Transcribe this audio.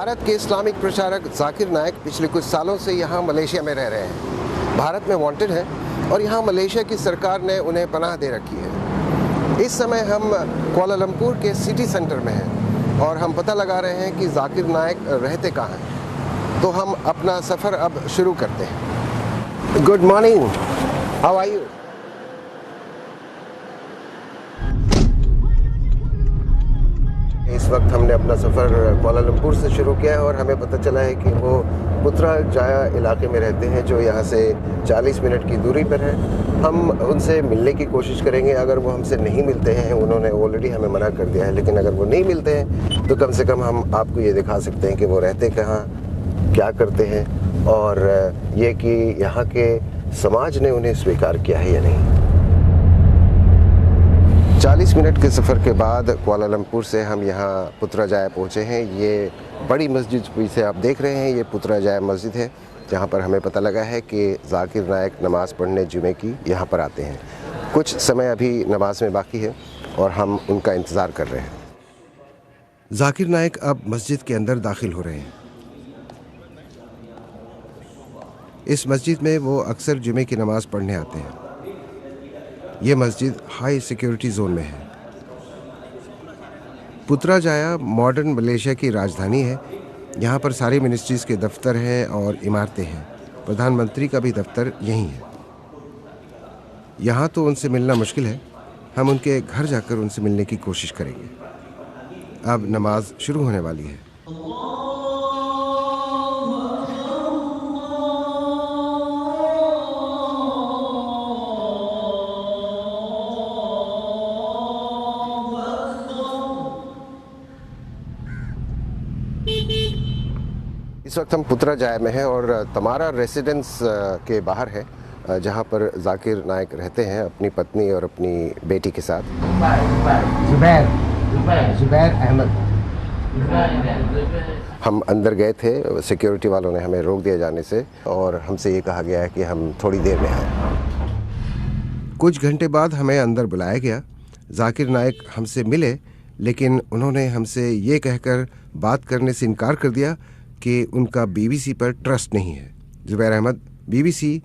भारत के इस्लामिक प्रचारक जाकिर नाइक पिछले कुछ सालों से यहाँ मलेशिया में रह रहे हैं। भारत में वांटेड है और यहाँ मलेशिया की सरकार ने उन्हें पनाह दे रखी है। इस समय हम कुआलालंपुर के सिटी सेंटर में हैं और हम पता लगा रहे हैं कि जाकिर नाइक रहते कहाँ हैं। तो हम अपना सफ़र अब शुरू करते हैं। Good morning, how are you? इस वक्त हमने अपना सफ़र कुआलालंपुर से शुरू किया है और हमें पता चला है कि वो पुत्रजाया इलाके में रहते हैं, जो यहाँ से 40 मिनट की दूरी पर है। हम उनसे मिलने की कोशिश करेंगे। अगर वो हमसे नहीं मिलते हैं, उन्होंने ऑलरेडी हमें मना कर दिया है, लेकिन अगर वो नहीं मिलते हैं तो कम से कम हम आपको ये दिखा सकते हैं कि वो रहते कहाँ, क्या करते हैं और ये कि यहाँ के समाज ने उन्हें स्वीकार किया है या नहीं। 40 मिनट के सफ़र के बाद कुआलालंपुर से हम यहाँ पुत्रजाया पहुँचे हैं। ये बड़ी मस्जिद पीछे आप देख रहे हैं, ये पुत्रजाया मस्जिद है, जहाँ पर हमें पता लगा है कि जाकिर नाइक नमाज़ पढ़ने जुमे की यहाँ पर आते हैं। कुछ समय अभी नमाज में बाकी है और हम उनका इंतज़ार कर रहे हैं। जाकिर नाइक अब मस्जिद के अंदर दाखिल हो रहे हैं। इस मस्जिद में वो अक्सर जुमे की नमाज़ पढ़ने आते हैं। ये मस्जिद हाई सिक्योरिटी जोन में है। पुत्रजाया मॉडर्न मलेशिया की राजधानी है। यहाँ पर सारी मिनिस्ट्रीज़ के दफ्तर हैं और इमारतें हैं। प्रधानमंत्री का भी दफ्तर यहीं है। यहाँ तो उनसे मिलना मुश्किल है। हम उनके घर जाकर उनसे मिलने की कोशिश करेंगे। अब नमाज शुरू होने वाली है। इस वक्त हम पुत्रजाया में हैं और तमारा रेसिडेंस के बाहर है, जहां पर जाकिर नाइक रहते हैं अपनी पत्नी और अपनी बेटी के साथ। जुबैर अहमद। हम अंदर गए थे, सिक्योरिटी वालों ने हमें रोक दिया जाने से और हमसे ये कहा गया है कि हम थोड़ी देर में आए। कुछ घंटे बाद हमें अंदर बुलाया गया। जाकिर नाइक हमसे मिले, लेकिन उन्होंने हमसे ये कहकर बात करने से इनकार कर दिया कि उनका बीबीसी पर ट्रस्ट नहीं है। जुबैर अहमद, बीबीसी